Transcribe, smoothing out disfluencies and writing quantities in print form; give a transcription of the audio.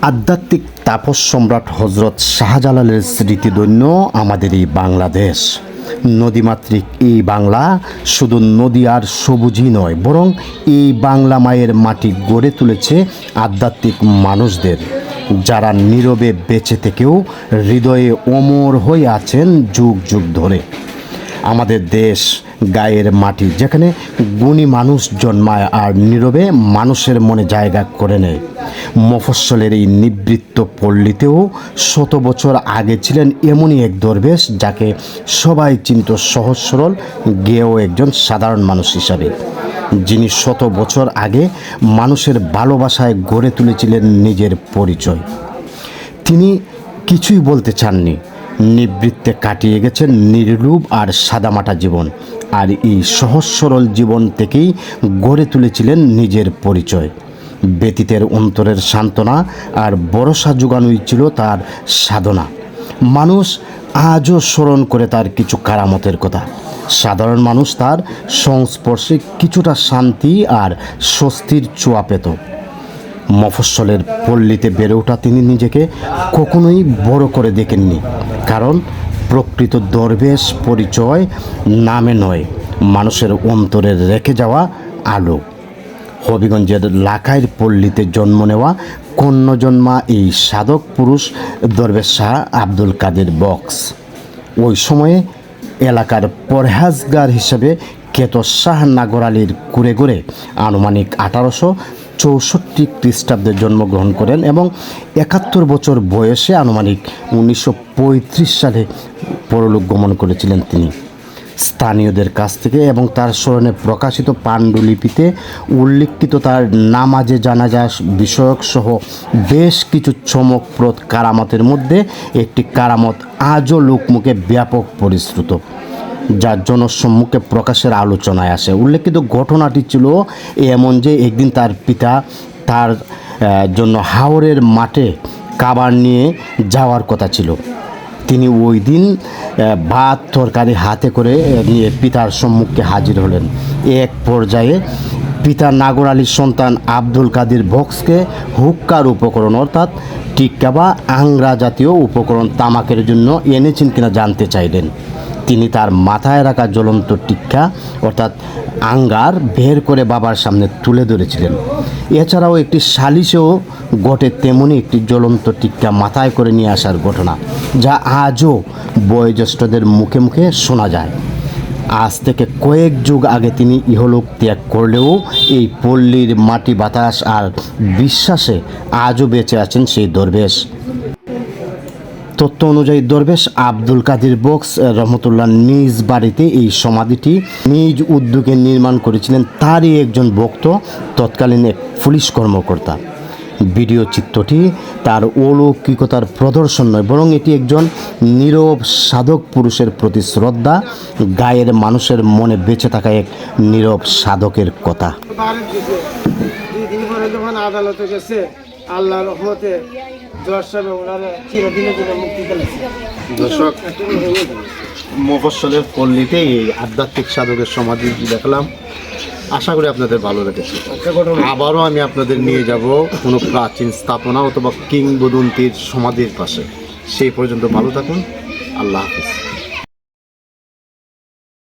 আধ্যাত্মিক তাপস সম্রাট হজরত শাহজালালের স্মৃতিধন্য আমাদের এই বাংলাদেশ। নদীমাতৃক এই বাংলা শুধু নদী আর সবুজই নয়, বরং এই বাংলা মায়ের মাটি গড়ে তুলেছে আধ্যাত্মিক মানুষদের, যারা নীরবে বেঁচে থেকেও হৃদয়ে অমর হয়ে আছেন যুগ যুগ ধরে। আমাদের দেশ গায়ের মাটি, যেখানে গুণী মানুষ জন্মায় আর নীরবে মানুষের মনে জায়গা করে নেয়। মফস্বলের এই নিবৃত্ত পল্লীতেও শত বছর আগে ছিলেন এমনই এক দরবেশ, যাকে সবাই চিনত সহজ সরল গেয়েও একজন সাধারণ মানুষ হিসাবে, যিনি শত বছর আগে মানুষের ভালোবাসায় গড়ে তুলেছিলেন নিজের পরিচয়। তিনি কিছুই বলতে চাননি, নিবৃত্তে কাটিয়ে গেছেন নির্লোভ আর সাদামাটা জীবন, আর এই সহজ সরল জীবন থেকেই গড়ে তুলেছিলেন নিজের পরিচয়। ব্যতীতের অন্তরের সান্ত্বনা আর ভরসা জোগানোই ছিল তার সাধনা। মানুষ আজও স্মরণ করে তার কিছু কারামতের কথা। সাধারণ মানুষ তার সংস্পর্শে কিছুটা শান্তি আর স্বস্তির ছোঁয়া পেত। মফস্বলের পল্লীতে বেড়ে ওঠা তিনি নিজেকে কখনোই বড় করে দেখেননি, কারণ প্রকৃত দরবেশ পরিচয় নামে নয়, মানুষের অন্তরে রেখে যাওয়া আলো। হবিগঞ্জের লাখাইর পল্লীতে জন্ম নেওয়া কন্যজন্মা এই সাধক পুরুষ দরবেশ শাহ আব্দুল কাদের বক্স ওই সময়ে এলাকার পরহেজগার হিসেবে খ্যাত শাহ নাগর আলীর কুরে ঘুরে আনুমানিক 1864 খ্রিস্টাব্দে জন্মগ্রহণ করেন এবং 71 বছর বয়সে আনুমানিক 1935 সালে পরলোক গমন করেছিলেন তিনি। স্থানীয়দের কাছ থেকে এবং তার স্মরণে প্রকাশিত পাণ্ডুলিপিতে উল্লিখিত তার নামাজে জানাজা বিষয়ক সহ বেশ কিছু চমকপ্রদ কারামতের মধ্যে একটি কারামত আজও লোকমুখে ব্যাপক পরিশ্রুত, যা জনসম্মুখে প্রকাশের আলোচনায় আসে। উল্লেখিত ঘটনাটি ছিল এমন যে একদিন তার পিতা তার জন্য হাওরের মাঠে খাবার নিয়ে যাওয়ার কথা ছিল। তিনি ওই দিন ভাত তরকারি হাতে করে নিয়ে পিতার সম্মুখে হাজির হলেন। এক পর্যায়ে পিতা নাগর আলীর সন্তান আব্দুল কাদের বক্সকে হুক্কার উপকরণ অর্থাৎ টিক্কা বা আংরা জাতীয় উপকরণ তামাকের জন্য এনেছেন কিনা জানতে চাইলেন। তিনি তার মাথায় রাখা জ্বলন্ত টিক্কা অর্থাৎ আঙ্গার বের করে বাবার সামনে তুলে ধরেছিলেন। এছাড়াও একটি সালিশেও ঘটে তেমনই একটি জ্বলন্ত টিক্কা মাথায় করে নিয়ে আসার ঘটনা, যা আজও বয়োজ্যেষ্ঠদের মুখে মুখে শোনা যায়। আজ থেকে কয়েক যুগ আগে তিনি ইহলোক ত্যাগ করলেও এই পল্লীর মাটি বাতাস আর বিশ্বাসে আজও বেঁচে আছেন সেই দরবেশ। তথ্য অনুযায়ী দরবেশ আব্দুল কাদের বক্স রহমতুল্লাহ নিজ বাড়িতে এই সমাধিটি নিজ উদ্যোগে নির্মাণ করেছিলেন তারই একজন ভক্ত, তৎকালীন এক পুলিশ কর্মকর্তা। ভিডিও চিত্রটি তার অলৌকিকতার প্রদর্শন নয়, বরং এটি একজন নীরব সাধক পুরুষের প্রতি শ্রদ্ধা, গায়ের মানুষের মনে বেঁচে থাকা এক নীরব সাধকের কথা। আদালতে গেছে আল্লাহর রহমতে দর্শক, মফস্বলের পল্লীতে এই আধ্যাত্মিক সাধকের সমাধি দেখলাম। আশা করি আপনাদের ভালো লেগেছে। আবারও আমি আপনাদের নিয়ে যাব কোনো প্রাচীন স্থাপনা অথবা কিংবদন্তির সমাধির পাশে। সেই পর্যন্ত ভালো থাকুন। আল্লাহ হাফিজ।